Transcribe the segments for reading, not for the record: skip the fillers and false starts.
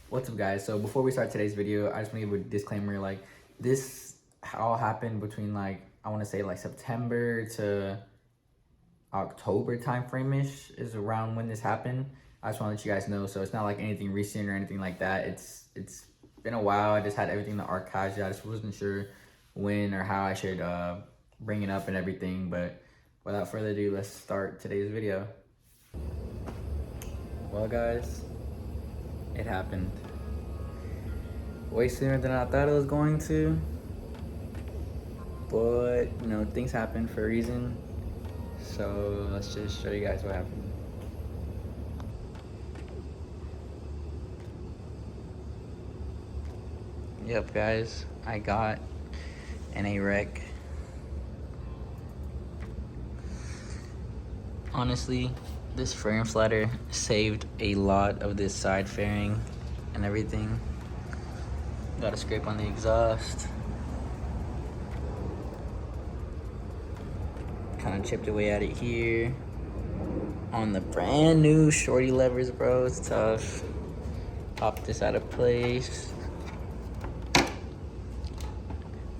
What's up, guys? So before we start today's video, I just want to give a disclaimer. Like, this all happened between, like, I want to say like September to October time frame-ish is around when this happened. I just want to let you guys know. So it's not like anything recent or anything like that. It's been a while. I just had everything in the archives. I just wasn't sure when or how I should bring it up and everything. But without further ado, let's start today's video. Well, guys, it happened way sooner than I thought it was going to, but you know, things happen for a reason. So let's just show you guys what happened. Yep, guys, I got in a wreck. Honestly, this frame slider saved a lot of this side fairing and everything. Got a scrape on the exhaust. Kind of chipped away at it here. On the brand new shorty levers, bro, it's tough. Pop this out of place.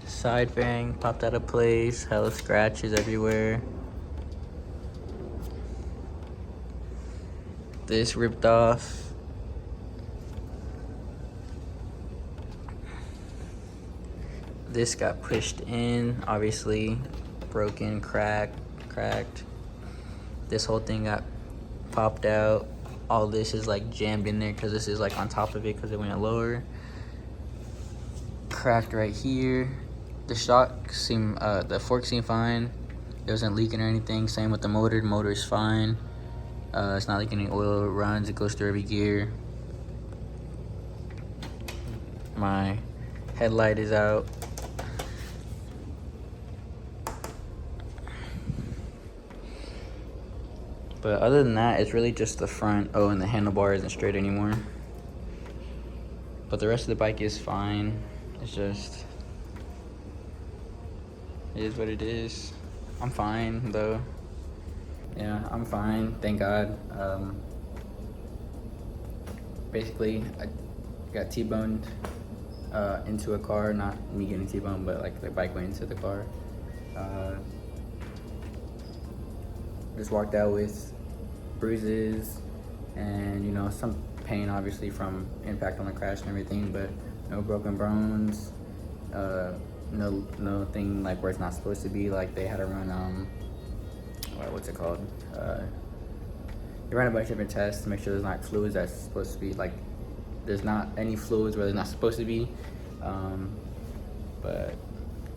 Side fairing popped out of place. Hella scratches everywhere. This ripped off. This got pushed in, obviously, broken, cracked. This whole thing got popped out. All this is like jammed in there because this is like on top of it because it went lower. Cracked right here. The shock seemed, the fork seemed fine. It wasn't leaking or anything. Same with the motor. The motor is fine. It's not leaking any oil. It runs. It goes through every gear. My headlight is out. But other than that, it's really just the front. Oh, and the handlebar isn't straight anymore. But the rest of the bike is fine. It's just, it is what it is. I'm fine, though. Yeah, I'm fine, thank God. Basically, I got T-boned into a car. Not me getting T-boned, but like the bike went into the car. Just walked out with bruises and, you know, some pain obviously from impact on the crash and everything, but no broken bones, nothing like where it's not supposed to be. Like they had to run what's it called, they ran a bunch of different tests to make sure there's not fluids that's supposed to be, like there's not any fluids where there's not supposed to be. But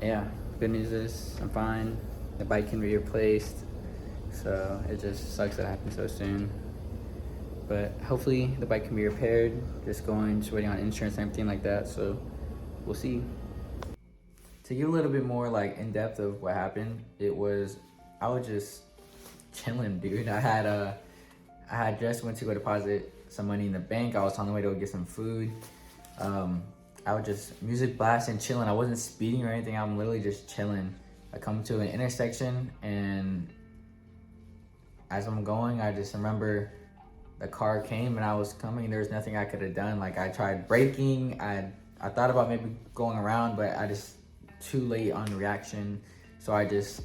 yeah, good news is I'm fine. The bike can be replaced. So it just sucks that it happened so soon. But hopefully the bike can be repaired. Just waiting on insurance and everything like that. So we'll see. To give a little bit more like in depth of what happened, I was just chilling, dude. I had just went to go deposit some money in the bank. I was on the way to go get some food. I was just music blasting, chilling. I wasn't speeding or anything. I'm literally just chilling. I come to an intersection, and as I'm going, I just remember the car came and I was coming. There was nothing I could have done. Like I tried braking. I thought about maybe going around, but I just too late on reaction. So I just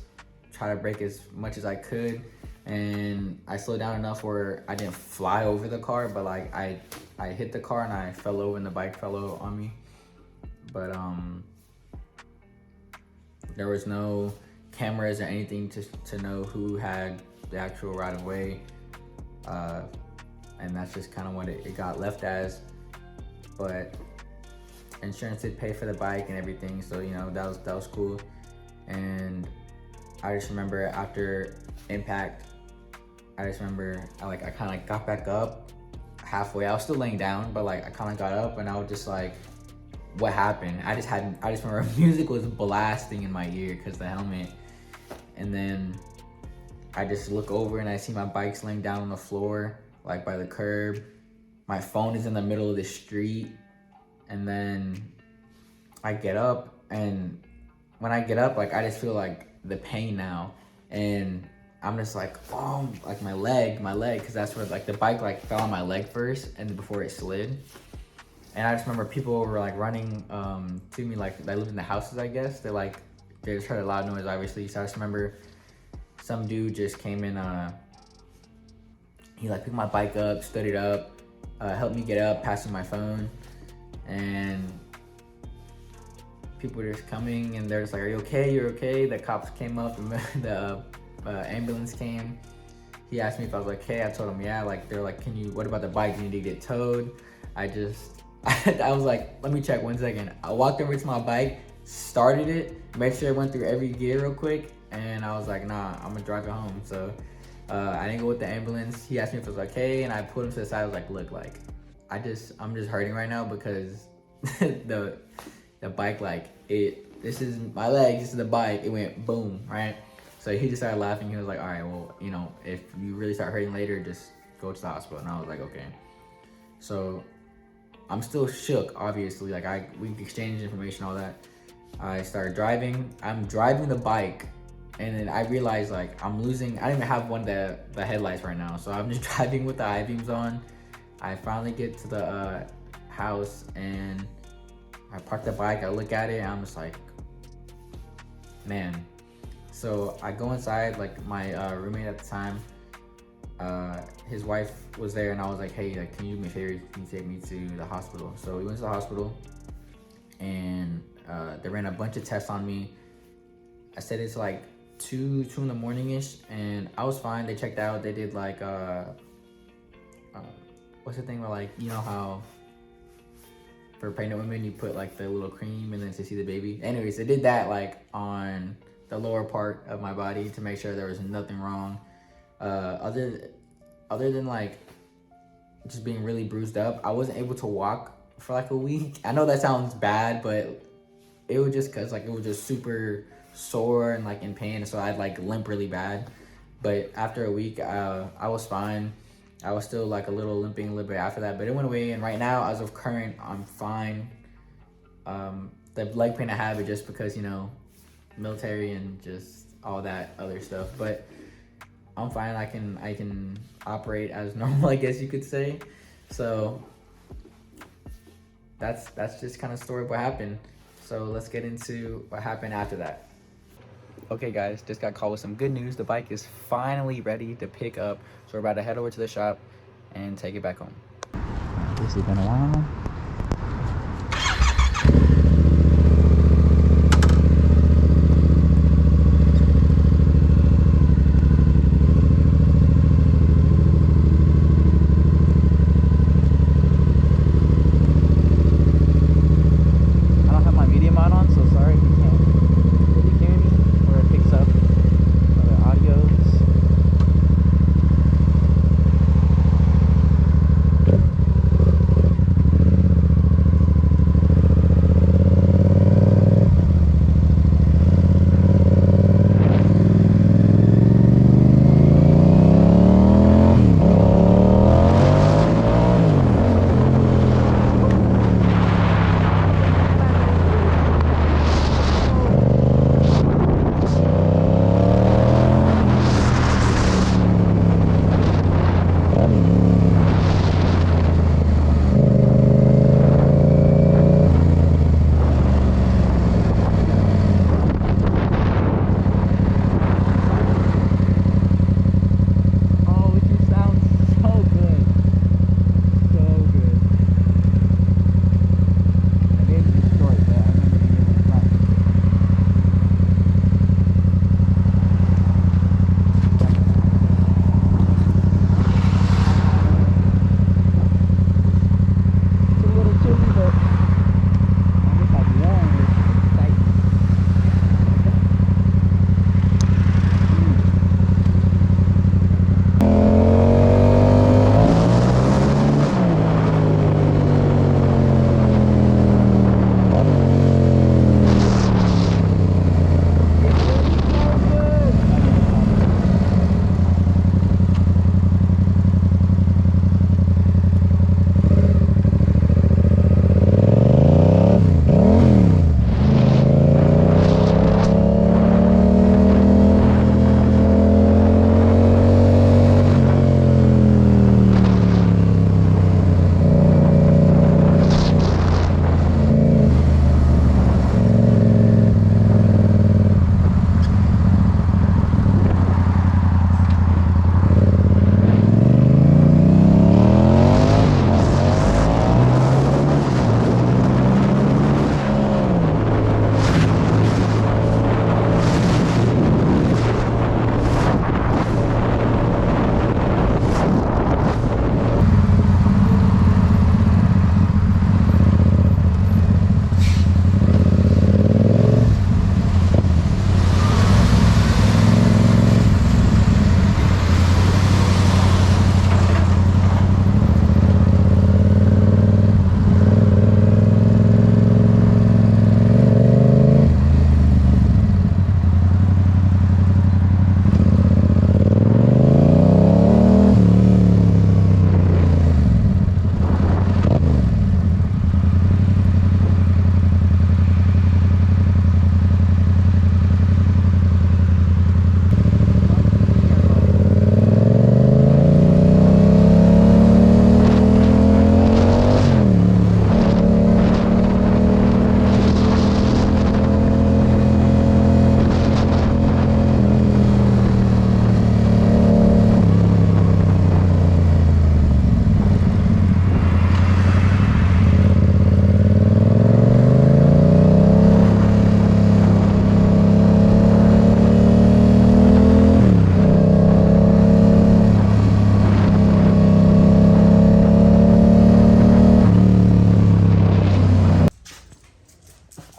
tried to brake as much as I could, and I slowed down enough where I didn't fly over the car, but like I hit the car and I fell over and the bike fell over on me. But there was no cameras or anything to know who had the actual right of way, and that's just kind of what it got left as. But insurance did pay for the bike and everything, so you know that was cool. And I just remember after impact, I kind of got back up halfway. I was still laying down, but like I kind of got up and I was just like, what happened? I just remember music was blasting in my ear because the helmet. And then I just look over and I see my bike's laying down on the floor, like by the curb. My phone is in the middle of the street. And then I get up, and when I get up, like I just feel like the pain now. And I'm just like, oh, like my leg, because that's where like the bike like fell on my leg first and before it slid. And I just remember people were like running to me, like they lived in the houses, I guess. They just heard a loud noise, obviously. So I just remember some dude just came in. He like picked my bike up, stood it up, helped me get up, passing my phone, and people were just coming and they're just like, "Are you okay? You're okay?" The cops came up, the ambulance came. He asked me if I was okay. I told him, yeah. Like they're like, what about the bike? You need to get towed. I was like, let me check 1 second. I walked over to my bike, started it, made sure it went through every gear real quick, and I was like, nah, I'm gonna drive it home. So I didn't go with the ambulance. He asked me if it was okay, and I pulled him to the side. I was like, look, like I'm just hurting right now because the bike, like this is my leg, this is the bike. It went boom, right? So he just started laughing. He was like, all right, well, you know, if you really start hurting later, just go to the hospital. And I was like, okay. So I'm still shook, obviously. Like we exchanged information, all that. I started driving. I'm driving the bike, and then I realized like I don't even have one of the headlights right now. So I'm just driving with the high beams on. I finally get to the house and I park the bike. I look at it and I'm just like, man. So I go inside, like my roommate at the time, his wife was there, and I was like, hey, like, can you do me a favor? Can you take me to the hospital? So we went to the hospital, and they ran a bunch of tests on me. I said it's like 2 in the morning-ish, and I was fine. They checked out. They did like, what's the thing where, like, you know how for pregnant women you put like the little cream and then to see the baby? Anyways, they did that like on the lower part of my body to make sure there was nothing wrong. Other than like just being really bruised up, I wasn't able to walk for like a week. I know that sounds bad, but it was just cause like it was just super sore and like in pain, so I'd like limp really bad. But after a week, I was fine. I was still like a little limping a little bit after that, but it went away. And right now, as of current, I'm fine. The leg pain I have is just because, you know, military and just all that other stuff, but I'm fine. I can operate as normal, I guess you could say. So that's just kind of story of what happened. So let's get into what happened after that. Okay guys, just got called with some good news. The bike is finally ready to pick up, so we're about to head over to the shop and take it back home. This has been a while.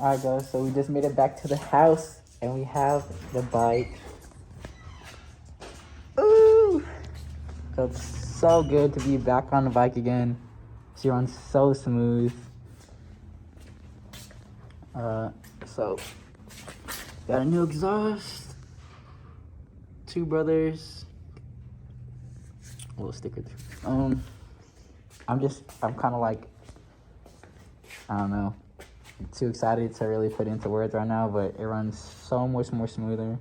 Alright guys, so we just made it back to the house and we have the bike. Ooh! Feels so good to be back on the bike again. She runs so smooth. So got a new exhaust, 2 brothers, a little sticker. I'm kind of like, I don't know, too excited to really put into words right now, but it runs so much more smoother.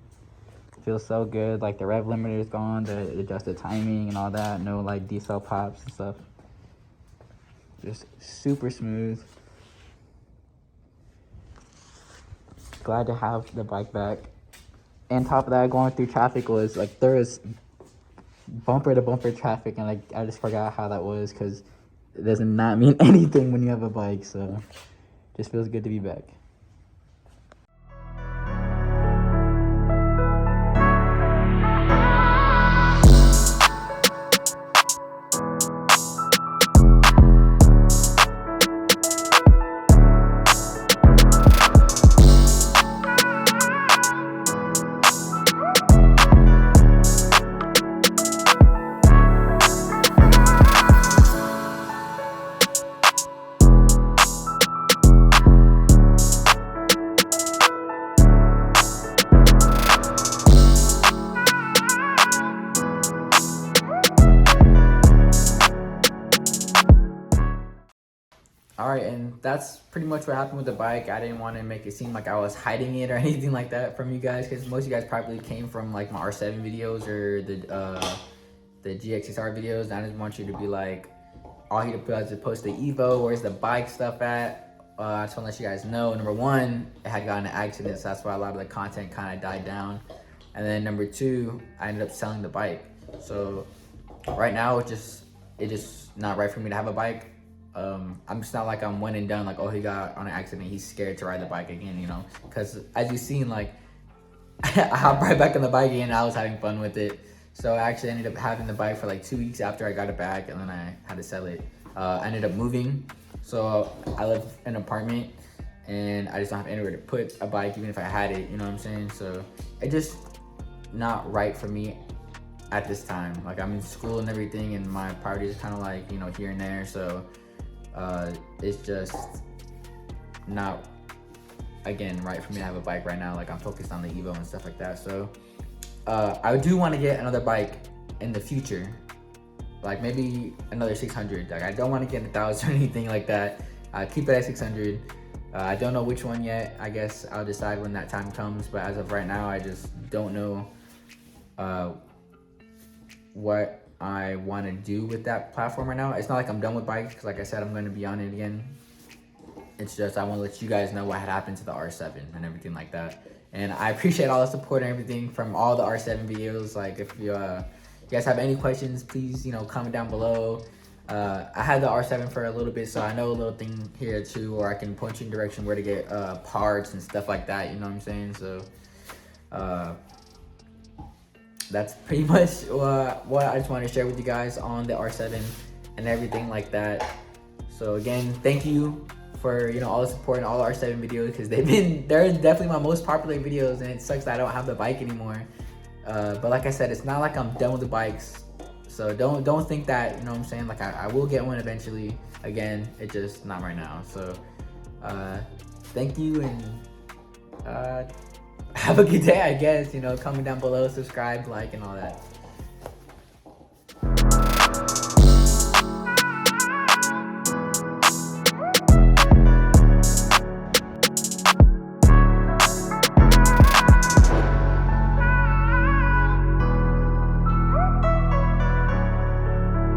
Feels so good. Like the rev limiter is gone, the adjusted timing and all that. No like decel pops and stuff. Just super smooth. Glad to have the bike back. And top of that, going through traffic was like there was bumper to bumper traffic, and like I just forgot how that was because it does not mean anything when you have a bike. So just feels good to be back. All right, and that's pretty much what happened with the bike. I didn't want to make it seem like I was hiding it or anything like that from you guys, because most of you guys probably came from like my R7 videos or the GXSR videos. And I just want you to be like, all he does is post the Evo, where's the bike stuff at? I just want to let you guys know, number 1, it had gotten in an accident, so that's why a lot of the content kind of died down. And then number 2, I ended up selling the bike. So right now, it's just not right for me to have a bike. I'm just not like I'm one and done, like, oh, he got on an accident, he's scared to ride the bike again, you know? Because as you've seen, like, I hopped right back on the bike again and I was having fun with it. So I actually ended up having the bike for like 2 weeks after I got it back, and then I had to sell it. I ended up moving, so I live in an apartment and I just don't have anywhere to put a bike even if I had it, you know what I'm saying? So it just not right for me at this time. Like, I'm in school and everything, and my priorities are kind of like, you know, here and there. So it's just not, again, right for me to have a bike right now. Like, I'm focused on the Evo and stuff like that. So I do want to get another bike in the future, like maybe another 600. Like, I don't want to get 1,000 or anything like that. Keep it at 600. I don't know which one yet. I guess I'll decide when that time comes, but as of right now, I just don't know what I want to do with that platform right now. It's not like I'm done with bikes, because like I said, I'm going to be on it again. It's just I want to let you guys know what had happened to the R7 and everything like that. And I appreciate all the support and everything from all the R7 videos. Like, if you guys have any questions, please, you know, comment down below. I had the R7 for a little bit, so I know a little thing here too, or I can point you in direction where to get parts and stuff like that, you know what I'm saying? So that's pretty much what I just wanted to share with you guys on the R7 and everything like that. So again, thank you for, you know, all the support and all the R7 videos, because they're definitely my most popular videos, and it sucks that I don't have the bike anymore. But like I said, it's not like I'm done with the bikes. So don't think that, you know what I'm saying, like I will get one eventually. Again, it's just not right now. So thank you, and have a good day, I guess. You know, comment down below, subscribe, like, and all that.